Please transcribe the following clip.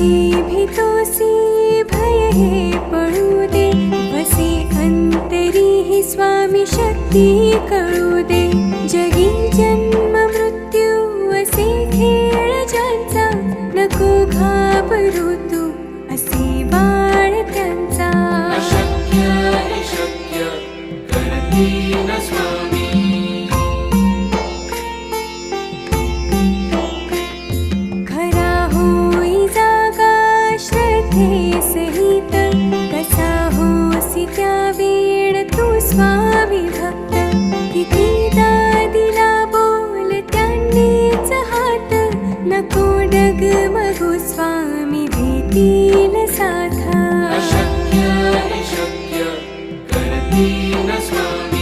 काळजी भीतोसी भय हे पळू दे, वसे अंतरी ही स्वामी शक्ती कळू दे. जगी जन्म मृत्यू असे खेळ ज्यांचा, नको घाबरू तू असे बाळ त्यांचा. अशक्य हे शक्य करतील स्वामी. खरा होई जागा श्रद्धे सहित, कसा होसी त्या वेळ तू स्वामी भक्त. कितीदा दिला बोल त्यांनीच हात, नको डगमगू स्वामी भेटील साथ. अशक्य हे शक्य करतील स्वामी.